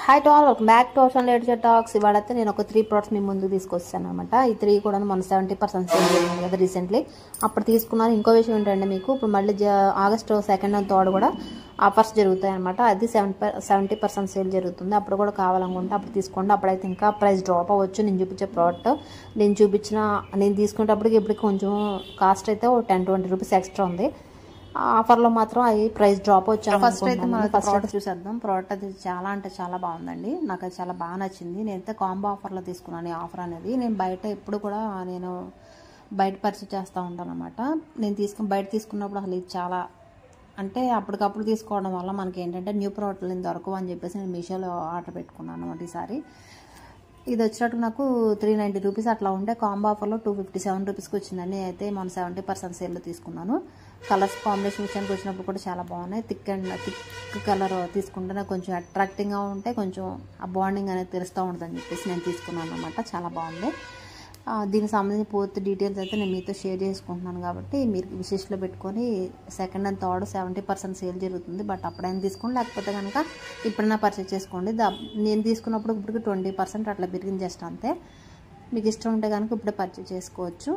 Hi to all, welcome back to ocean ladies talks. ఇవాళైతే నేను ఒక 3 ప్రోడక్ట్స్ మీ ముందుకు తీసుకొచ్చాను అనమాట. ఈ 3 కూడా మన 70% సేల్ చేయాలి కదా రీసెంట్లీ, అప్పుడు తీసుకున్నాను. ఇంకో విషయం ఏంటంటే, మీకు ఇప్పుడు మళ్ళీ ఆగస్టు 2nd and 3rd కూడా ఆఫర్స్ జరుగుతాయి అనమాట. అది 70% సేల్ జరుగుతుంది. అప్పుడు కూడా కావాలనుకుంటే అప్పుడు తీసుకోండి. అప్పుడైతే ఇంకా ప్రైస్ డ్రాప్ అవ్వచ్చు. నేను చూపించే ప్రోడక్ట్ నేను తీసుకునేటప్పటికి ఇప్పటికి కొంచెం కాస్ట్ అయితే 10-20 రూపీస్ ఎక్స్ట్రా ఉంది. ఆఫర్లో మాత్రం అవి ప్రైస్ డ్రాప్ వచ్చాను. ఫస్ట్ అయితే మనం ప్రోడక్ట్ చూసేద్దాం. ప్రోడక్ట్ అది చాలా అంటే చాలా బాగుందండి. నాకు అది చాలా బాగా నచ్చింది. నేనైతే కాంబో ఆఫర్లో తీసుకున్నాను ఈ ఆఫర్ అనేది. నేను బయట ఎప్పుడు కూడా బయట పర్చేస్ చేస్తూ ఉంటాను అనమాట. నేను బయట తీసుకున్నప్పుడు అసలు ఇది చాలా అంటే అప్పటికప్పుడు తీసుకోవడం వల్ల మనకి ఏంటంటే న్యూ ప్రోడక్ట్లు దొరకవు అని చెప్పేసి నేను మీషోలో ఆర్డర్ పెట్టుకున్నాను అనమాట. ఈసారి ఇది వచ్చినట్టు నాకు 390 రూపీస్ అట్లా ఉంటే కాంబో ఆఫర్లో 257 రూపీస్కి వచ్చిందండి. అయితే మనం 70% సేల్లో తీసుకున్నాను. కలర్స్ కాంబినేషన్ విషయానికి వచ్చినప్పుడు కూడా చాలా బాగున్నాయి. థిక్ కలర్ తీసుకుంటే నాకు కొంచెం అట్రాక్టింగ్గా ఉంటే కొంచెం ఆ బాండింగ్ అనేది తెలుస్తూ ఉంటుందని చెప్పేసి నేను తీసుకున్నాను అనమాట. చాలా బాగుంది. దీనికి సంబంధించిన పూర్తి డీటెయిల్స్ అయితే నేను మీతో షేర్ చేసుకుంటున్నాను కాబట్టి మీరు విశేషలో పెట్టుకొని 2nd and 3rd 70% సేల్ జరుగుతుంది. బట్ అప్పుడైనా తీసుకోండి, లేకపోతే కనుక ఇప్పుడైనా పర్చేస్ చేసుకోండి. నేను తీసుకున్నప్పుడు ఇప్పటికి 20% అట్లా పెరిగింది, జస్ట్ అంతే. మీకు ఇష్టం ఉంటే కనుక ఇప్పుడే పర్చేస్ చేసుకోవచ్చు.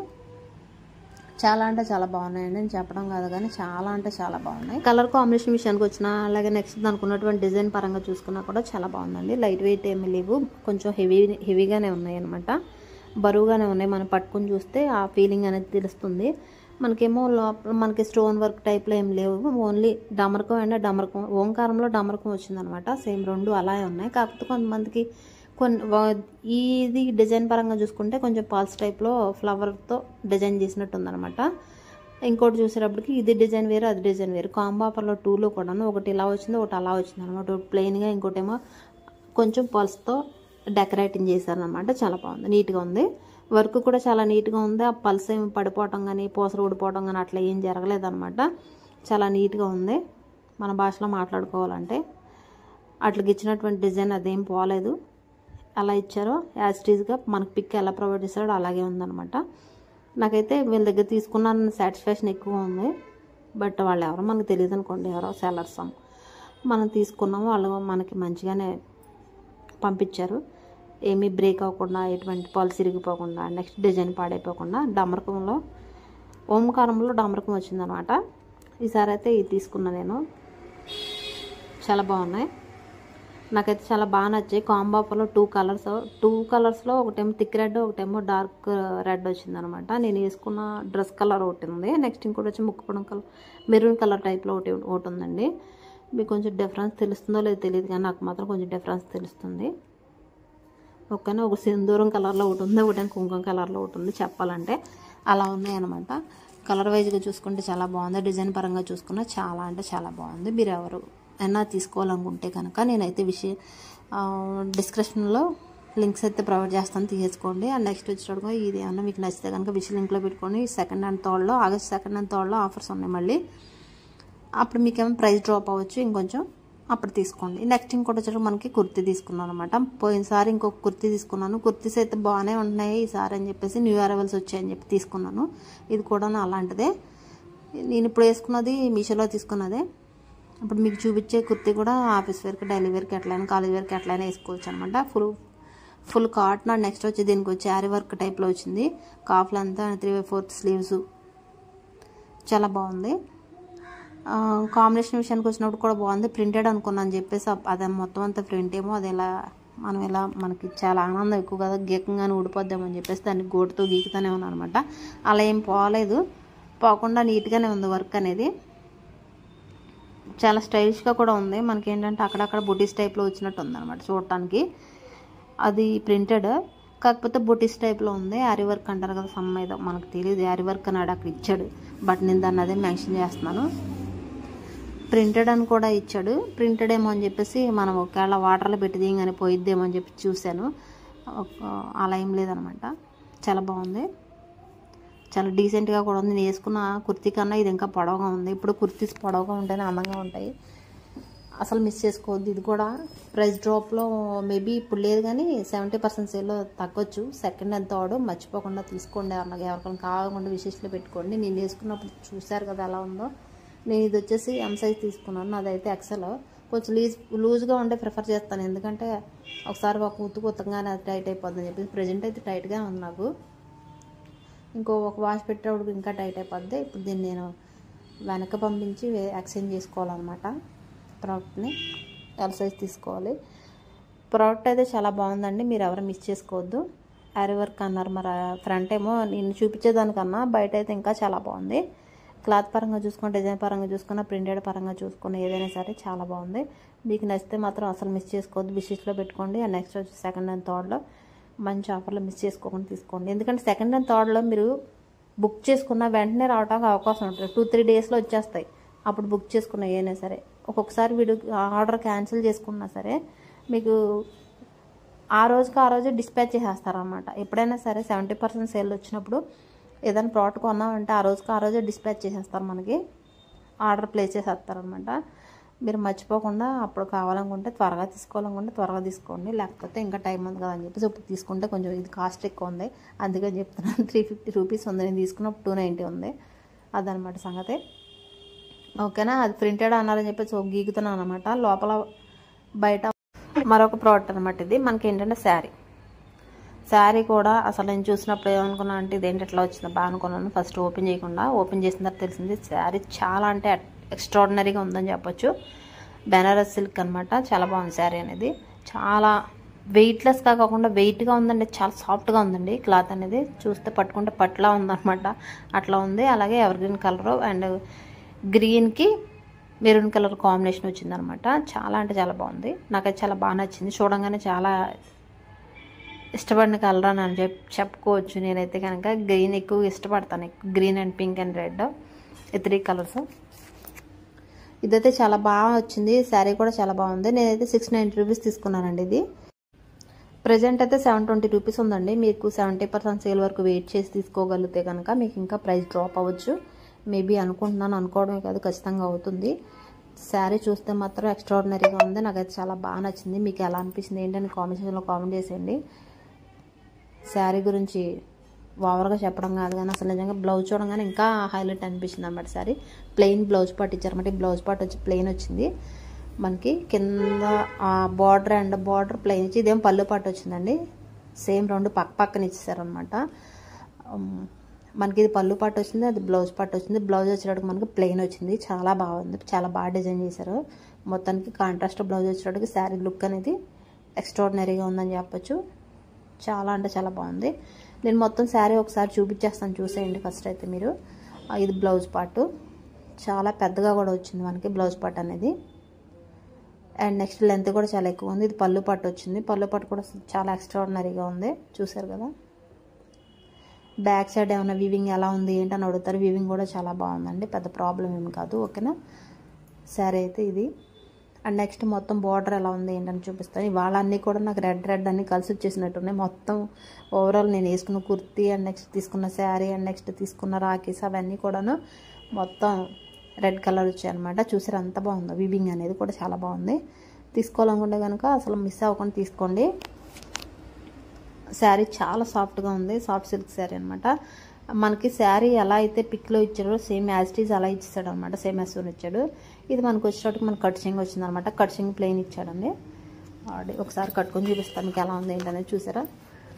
చాలా అంటే చాలా బాగున్నాయండి. నేను చెప్పడం కాదు కానీ చాలా అంటే చాలా బాగున్నాయి. కలర్ కాంబినేషన్ విషయానికి వచ్చినా, అలాగే నెక్స్ట్ దానికి ఉన్నటువంటి డిజైన్ పరంగా చూసుకున్నా కూడా చాలా బాగుందండి. లైట్ వెయిట్ ఏమి లేవు, కొంచెం హెవీగానే ఉన్నాయి అనమాట. బరువుగానే ఉన్నాయి. మనం పట్టుకుని చూస్తే ఆ ఫీలింగ్ అనేది తెలుస్తుంది. మనకేమో మనకి స్టోన్ వర్క్ టైప్లో ఏం లేవు, ఓన్లీ డమరకం అండ్ డమరకం, ఓంకారంలో డమరకం వచ్చిందనమాట. సేమ్ రెండు అలాగే ఉన్నాయి. కాకపోతే కొంతమందికి ఇది డిజైన్ పరంగా చూసుకుంటే కొంచెం పాల్స్ టైప్లో ఫ్లవర్తో డిజైన్ చేసినట్టు ఉందనమాట. ఇంకోటి చూసేటప్పటికి ఇది డిజైన్ వేరు, అది డిజైన్ వేరు. కాంబో ఆఫర్లో 2లో కూడాను ఒకటి ఇలా వచ్చింది, ఒకటి అలా వచ్చింది అనమాట. ఒకటి ప్లెయిన్గా, ఇంకోటేమో కొంచెం పల్స్తో డెకరేటింగ్ చేశారనమాట. చాలా బాగుంది, నీట్గా ఉంది. వర్క్ కూడా చాలా నీట్గా ఉంది. ఆ పల్స్ ఏమి పడిపోవటం కానీ పూసలు ఊడిపోవటం కానీ అట్లా ఏం జరగలేదన్నమాట. చాలా నీట్గా ఉంది. మన భాషలో మాట్లాడుకోవాలంటే అట్లకి ఇచ్చినటువంటి డిజైన్ అదేం పోలేదు. అలా ఇచ్చారో యాజ్ టీజ్గా మనకి పిక్ ఎలా ప్రొవైడ్ చేస్తాడో అలాగే ఉందన్నమాట. నాకైతే వీళ్ళ దగ్గర తీసుకున్న సాటిస్ఫాక్షన్ ఎక్కువ ఉంది. బట్ వాళ్ళు ఎవరో మనకు తెలియదు అనుకోండి, ఎవరో సెల్లర్స్ మనం తీసుకున్నాము, వాళ్ళు మనకి మంచిగానే పంపించారు. ఏమీ బ్రేక్ అవ్వకుండా, ఎటువంటి పాలు సిరిగిపోకుండా, నెక్స్ట్ డిజైన్ పాడైపోకుండా. డమరకంలో ఓంకారంలో డమరకం వచ్చిందనమాట. ఈసారి అయితే ఇది తీసుకున్నా నేను. చాలా బాగున్నాయి, నాకైతే చాలా బాగా నచ్చాయి. కాంబో ఆఫర్లో 2 కలర్స్లో ఒకటేమో థిక్ రెడ్, ఒకటేమో డార్క్ రెడ్ వచ్చిందనమాట. నేను వేసుకున్న డ్రెస్ కలర్ ఒకటి ఉంది. నెక్స్ట్ ఇంకోటి వచ్చి ముక్కుపొడం కలర్, మెరూన్ కలర్ టైప్లో ఒకటి ఉందండి. మీకు కొంచెం డిఫరెన్స్ తెలుస్తుందో లేదో తెలియదు కానీ నాకు మాత్రం కొంచెం డిఫరెన్స్ తెలుస్తుంది. ఓకేనా, ఒక సింధూరం కలర్లో ఒకటి ఉంది, ఒకటి కుంకుమ కలర్లో ఒకటి ఉంది. చెప్పాలంటే అలా ఉన్నాయన్నమాట. కలర్ వైజ్గా చూసుకుంటే చాలా బాగుంది. డిజైన్ పరంగా చూసుకున్నా చాలా అంటే చాలా బాగుంది. మీరు ఎవరు అయినా తీసుకోవాలనుకుంటే కనుక నేనైతే డిస్క్రిప్షన్లో లింక్స్ అయితే ప్రొవైడ్ చేస్తాను, తీసుకోండి. అండ్ నెక్స్ట్ వచ్చేటప్పుడు ఇది ఏమన్నా మీకు నచ్చితే కనుక లింక్లో పెట్టుకొని 2nd and 3rd August 2nd and 3rd offers ఉన్నాయి మళ్ళీ. అప్పుడు మీకేమో ప్రైస్ డ్రాప్ అవ్వచ్చు, ఇంకొంచెం అప్పుడు తీసుకోండి. నెక్స్ట్ ఇంకోటి వచ్చేటప్పుడు మనకి కుర్తీ తీసుకున్నాను అనమాట. పోయినసారి ఇంకొక కుర్తీ తీసుకున్నాను. కుర్తీస్ అయితే బాగానే ఉంటున్నాయి ఈసారి అని చెప్పేసి, న్యూ అరైవల్స్ వచ్చాయని చెప్పి తీసుకున్నాను. ఇది కూడా అలాంటిదే. నేను ఇప్పుడు వేసుకున్నది మీషోలో తీసుకున్నదే. ఇప్పుడు మీకు చూపించే కుర్తీ కూడా ఆఫీస్ వేర్కి, డైలీ వేర్కి, ఎట్లయినా కాలేజ్ వేర్కి ఎట్లయినా వేసుకోవచ్చు అనమాట. Full cotton. అండ్ నెక్స్ట్ వచ్చి దీనికి వచ్చి ఆరి వర్క్ టైప్లో వచ్చింది. కాఫ్లు అంతా 3/4 స్లీవ్స్. చాలా బాగుంది. కాంబినేషన్ విషయానికి వచ్చినప్పుడు కూడా బాగుంది. ప్రింటెడ్ అనుకున్నాను చెప్పేసి అది మొత్తం అంతా ప్రింట్ ఏమో అది మనకి చాలా ఆనందం ఎక్కువ కదా, గీకంగానే ఊడిపోద్దామని చెప్పేసి దాన్ని గోటుతో గీకుతానే ఉన్నాను అనమాట. అలా ఏం పోలేదు, పోకుండా నీట్గానే ఉంది వర్క్ అనేది. చాలా స్టైలిష్గా కూడా ఉంది. మనకి ఏంటంటే అక్కడక్కడ బుటీస్ టైప్లో వచ్చినట్టు ఉందన్నమాట చూడటానికి. అది ప్రింటెడ్ కాకపోతే బుటీస్ టైప్లో ఉంది. యారీ వర్క్ అంటారు కదా, సమ్ ఏదో మనకు తెలియదు. యారీ వర్క్ అన్నాడు అక్కడ ఇచ్చాడు, బట్ నేను దాన్ని అదే మెన్షన్ చేస్తున్నాను. ప్రింటెడ్ అని కూడా ఇచ్చాడు. ప్రింటెడ్ ఏమో అని చెప్పేసి మనం ఒకవేళ వాటర్లో పెట్టి దిగానే పోయిద్దేమో అని చెప్పి చూశాను. అలా ఏం లేదనమాట. చాలా బాగుంది, చాలా డీసెంట్గా కూడా ఉంది. నేను వేసుకున్న కుర్తీ కన్నా ఇది ఇంకా పొడవుగా ఉంది. ఇప్పుడు కుర్తీస్ పొడవుగా ఉంటేనే అందంగా ఉంటాయి, అసలు మిస్ చేసుకోవద్దు. ఇది కూడా ప్రైస్ డ్రాప్లో మేబీ ఇప్పుడు లేదు కానీ 70% సేల్లో తగ్గొచ్చు. 2nd and 3rd మర్చిపోకుండా తీసుకోండి. ఎవరికైనా కావాలకుండా విశేషలో పెట్టుకోండి. నేను వేసుకున్నప్పుడు చూశారు కదా ఎలా ఉందో. నేను ఇది వచ్చేసి M సైజ్ తీసుకున్నాను, అదైతే XL. కొంచెం లూజ్గా ఉండే ప్రిఫర్ చేస్తాను, ఎందుకంటే ఒకసారి ఒక ఉత్తగానే అది టైట్ అయిపోద్దని చెప్పి. ప్రజెంట్ అయితే టైట్గా ఉంది నాకు, ఇంకో ఒక వాష్ పెట్టేటప్పుడు ఇంకా టైట్ అయిపోద్ది. ఇప్పుడు దీన్ని నేను వెనక పంపించి ఎక్స్చేంజ్ చేసుకోవాలన్నమాట. ప్రోడక్ట్ని ఎల్ సైజ్ తీసుకోవాలి. ప్రోడక్ట్ అయితే చాలా బాగుందండి, మీరు ఎవరు మిస్ చేసుకోవద్దు. ఆరి వర్క్ అన్నారు, మరి ఫ్రంట్ ఏమో నేను చూపించేదానికన్నా బయట అయితే ఇంకా చాలా బాగుంది. క్లాత్ పరంగా చూసుకున్న, డిజైన్ పరంగా చూసుకున్న, ప్రింటెడ్ పరంగా చూసుకున్న, ఏదైనా సరే చాలా బాగుంది. మీకు నచ్చితే మాత్రం అసలు మిస్ చేసుకోవద్దు, విషెస్లో పెట్టుకోండి. అండ్ నెక్స్ట్ వచ్చి సెకండ్ అండ్ థర్డ్లో మంచి ఆఫర్లో మిస్ చేసుకోకుండా తీసుకోండి. ఎందుకంటే సెకండ్ అండ్ థర్డ్లో మీరు బుక్ చేసుకున్న వెంటనే రావడానికి అవకాశం ఉంటుంది, 2-3 డేస్లో వచ్చేస్తాయి. అప్పుడు బుక్ చేసుకున్న ఏదైనా సరే, ఒక్కొక్కసారి వీడియో ఆర్డర్ క్యాన్సిల్ చేసుకున్నా సరే మీకు ఆ రోజే డిస్పాచ్ చేసేస్తారనమాట. ఎప్పుడైనా సరే 70% సేల్ వచ్చినప్పుడు ఏదైనా ప్రోడక్ట్ కొన్నామంటే ఆ రోజే డిస్పాచ్ చేసేస్తారు, మనకి ఆర్డర్ ప్లేస్ చేసేస్తారనమాట. మీరు మర్చిపోకుండా అప్పుడు కావాలనుకుంటే త్వరగా తీసుకోవాలనుకుంటే త్వరగా తీసుకోండి, లేకపోతే ఇంకా టైం ఉంది కదా అని చెప్పేసి ఇప్పుడు తీసుకుంటే కొంచెం ఇది కాస్ట్ ఎక్కువ ఉంది, అందుకని చెప్తున్నాను. 350 రూపీస్ ఉంది, నేను తీసుకున్నప్పుడు 290 ఉంది, అదనమాట సంగతి. ఓకేనా, అది ప్రింటెడ్ అన్నారని చెప్పేసి గీకుతున్నాను అనమాట. లోపల బయట మరొక ప్రోడక్ట్ అనమాట. ఇది మనకి ఏంటంటే శారీ కూడా అసలు నేను చూసినప్పుడు ఏమనుకున్నా అంటే ఇదేంటి ఎట్లా వచ్చిందో బాగా అనుకున్నాను. ఫస్ట్ ఓపెన్ చేయకుండా, ఓపెన్ చేసిన తర్వాత తెలిసింది శారీ చాలా అంటే ఎక్స్ట్రాడినరీగా ఉందని చెప్పొచ్చు. బెనారస్ సిల్క్ అనమాట, చాలా బాగుంది శారీ అనేది. చాలా వెయిట్లెస్గా కాకుండా వెయిట్గా ఉందండి, చాలా సాఫ్ట్గా ఉందండి. క్లాత్ అనేది చూస్తే పట్టుకుంటే పట్లా ఉందన్నమాట, అట్లా ఉంది. అలాగే ఎవర్గ్రీన్ కలర్ అండ్ గ్రీన్కి మెరూన్ కలర్ కాంబినేషన్ వచ్చిందనమాట. చాలా అంటే చాలా బాగుంది, నాకైతే చాలా బాగా నచ్చింది. చూడంగానే చాలా ఇష్టపడిన కలర్ అని చెప్పుకోవచ్చు. నేనైతే కనుక గ్రీన్ ఎక్కువ ఇష్టపడతాను, green and pink and red, ఈ 3 కలర్స్. ఇదైతే చాలా బాగా వచ్చింది, శారీ కూడా చాలా బాగుంది. నేనైతే 690 రూపీస్ తీసుకున్నానండి. ఇది ప్రజెంట్ అయితే 720 రూపీస్ ఉందండి. మీకు 70% సేల్ వరకు వెయిట్ చేసి తీసుకోగలిగితే కనుక మీకు ఇంకా ప్రైస్ డ్రాప్ అవ్వచ్చు. మేబీ అనుకుంటున్నాను, అనుకోవడమే కాదు, ఖచ్చితంగా అవుతుంది. శారీ చూస్తే మాత్రం ఎక్స్ట్రాడినరీగా ఉంది, నాకైతే చాలా బాగా నచ్చింది. మీకు ఎలా అనిపించింది ఏంటని కామెంట్స్లో కామెంట్ చేసేయండి. శారీ గురించి ఓవర్గా చెప్పడం కాదు కానీ అసలు నిజంగా బ్లౌజ్ చూడగానే ఇంకా హైలైట్ అనిపించింది అన్నమాట. శారీ ప్లెయిన్ బ్లౌజ్ పార్ట్ ఇచ్చారన్నమాట. ఈ బ్లౌజ్ పార్ట్ వచ్చి ప్లెయిన్ వచ్చింది మనకి, కింద బార్డర్ అండ్ బార్డర్ ప్లెయిన్ ఇచ్చి, ఇదేం పళ్ళు పార్ట్ వచ్చిందండి. సేమ్ 2 పక్కన ఇచ్చేసారనమాట. మనకి ఇది పళ్ళు పార్ట్ వచ్చింది, అది బ్లౌజ్ పార్ట్ వచ్చింది. బ్లౌజ్ వచ్చేటప్పుడు మనకి ప్లెయిన్ వచ్చింది, చాలా బాగుంది, చాలా బాగా డిజైన్ చేశారు. మొత్తానికి కాంట్రాస్ట్ బ్లౌజ్ వచ్చేటప్పటికి శారీ లుక్ అనేది ఎక్స్ట్రాడినరీగా ఉందని చెప్పొచ్చు. చాలా అంటే చాలా బాగుంది. నేను మొత్తం శారీ ఒకసారి చూపించేస్తాను, చూసేయండి ఫస్ట్ అయితే మీరు. ఇది బ్లౌజ్ పార్ట్, చాలా పెద్దగా కూడా వచ్చింది మనకి బ్లౌజ్ పార్ట్ అనేది. అండ్ నెక్స్ట్ లెంత్ కూడా చాలా ఎక్కువ ఉంది. ఇది పళ్ళు పార్ట్ వచ్చింది, పళ్ళు పార్ట్ కూడా చాలా ఎక్స్ట్రాడినరీగా ఉంది, చూసారు కదా. బ్యాక్ సైడ్ ఏమైనా వీవింగ్ ఎలా ఉంది ఏంటని అడుగుతారు, వీవింగ్ కూడా చాలా బాగుందండి, పెద్ద ప్రాబ్లం ఏమి కాదు. ఓకేనా, శారీ అయితే ఇది. అండ్ నెక్స్ట్ మొత్తం బార్డర్ ఎలా ఉంది ఏంటని చూపిస్తాను. ఇవాళ అన్నీ కూడా నాకు రెడ్ అన్నీ కలిసి వచ్చేసినట్టున్నాయి. మొత్తం ఓవరాల్ నేను వేసుకున్న కుర్తీ అండ్ నెక్స్ట్ తీసుకున్న శారీ అండ్ నెక్స్ట్ తీసుకున్న రాకీస్ అవన్నీ కూడాను మొత్తం రెడ్ కలర్ వచ్చాయి అనమాట. చూసారు ఎంత బాగుందో, వీవింగ్ అనేది కూడా చాలా బాగుంది. తీసుకోవాలనుకుంటే కనుక అసలు మిస్ అవ్వకుండా తీసుకోండి. శారీ చాలా సాఫ్ట్గా ఉంది, సాఫ్ట్ సిల్క్ శారీ అనమాట. మనకి శారీ ఎలా అయితే పిక్లో ఇచ్చాడో సేమ్ యాజ్ ఇట్ ఈజ్ అలా ఇచ్చాడు అనమాట, సేమ్ యాజ్ ఇచ్చాడు. ఇది మనకు వచ్చేటప్పుడు మనకు కట్చింగ్ వచ్చింది అనమాట, కట్చింగ్ ప్లెయిన్ ఇచ్చాడండి. ఒకసారి కట్టుకొని చూపిస్తాను మీకు ఎలా ఉంది ఏంటనేది. చూసారా,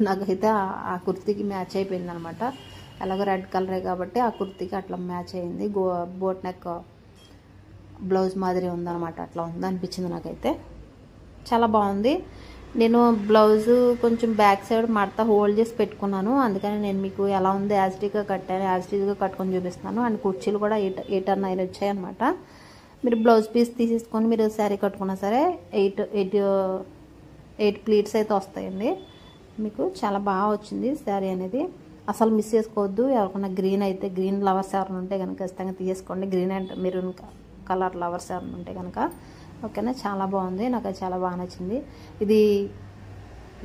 నాకైతే ఆ కుర్తీకి మ్యాచ్ అయిపోయింది అనమాట. అలాగే రెడ్ కలరే కాబట్టి ఆ కుర్తీకి అట్లా మ్యాచ్ అయింది. బోట్ నెక్ బ్లౌజ్ మాదిరి ఉందన్నమాట, అట్లా ఉంది అనిపించింది నాకైతే. చాలా బాగుంది. నేను బ్లౌజు కొంచెం బ్యాక్ సైడ్ మడత హోల్డ్ చేసి పెట్టుకున్నాను, అందుకని నేను మీకు ఎలా ఉంది యాజ్టీగా కట్టాను, యాజ్టీగా కట్టుకొని చూపిస్తున్నాను. అండ్ కుర్చీలు కూడా 8 or 9 వచ్చాయన్నమాట. మీరు బ్లౌజ్ పీస్ తీసేసుకొని మీరు శారీ కట్టుకున్నా సరే 8 ప్లీట్స్ అయితే వస్తాయండి మీకు. చాలా బాగా వచ్చింది శారీ అనేది, అసలు మిస్ చేసుకోవద్దు. ఎవరికైనా గ్రీన్ అయితే, గ్రీన్ లవర్స్ ఎవరైనా ఉంటే కనుక ఖచ్చితంగా తీసుకోండి. Green and maroon colour lovers ఎవరైనా ఉంటే కనుక. ఓకేనా, చాలా బాగుంది, నాకు అది చాలా బాగా నచ్చింది. ఇది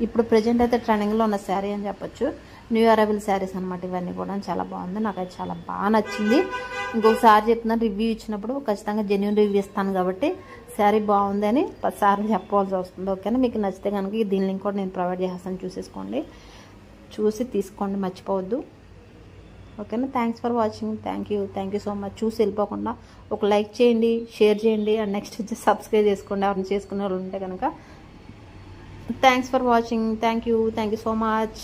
ఇప్పుడు ప్రజెంట్ అయితే ట్రెండింగ్లో ఉన్న శారీ అని చెప్పొచ్చు. న్యూ అరైవల్ శారీస్ అనమాట ఇవన్నీ కూడా. చాలా బాగుంది, నాకు అది చాలా బాగా నచ్చింది. ఇంకొకసారి చెప్తున్నాను, రివ్యూ ఇచ్చినప్పుడు ఖచ్చితంగా జెన్యూన్ రివ్యూ ఇస్తాను కాబట్టి శారీ బాగుంది అని 10 సార్లు చెప్పవలసి వస్తుంది. ఓకేనా, మీకు నచ్చితే కనుక దీని లింక్ కూడా నేను ప్రొవైడ్ చేస్తాను, చూసేసుకోండి, చూసి తీసుకోండి, మర్చిపోవద్దు. ఓకేనా. Thanks for watching. Thank you so much. చూసి వెళ్ళిపోకుండా ఒక లైక్ చేయండి, షేర్ చేయండి, అండ్ నెక్స్ట్ వచ్చి సబ్స్క్రైబ్ చేసుకోండి ఎవరిని చేసుకునే వాళ్ళు ఉంటే కనుక. Thanks for watching. Thank you so much.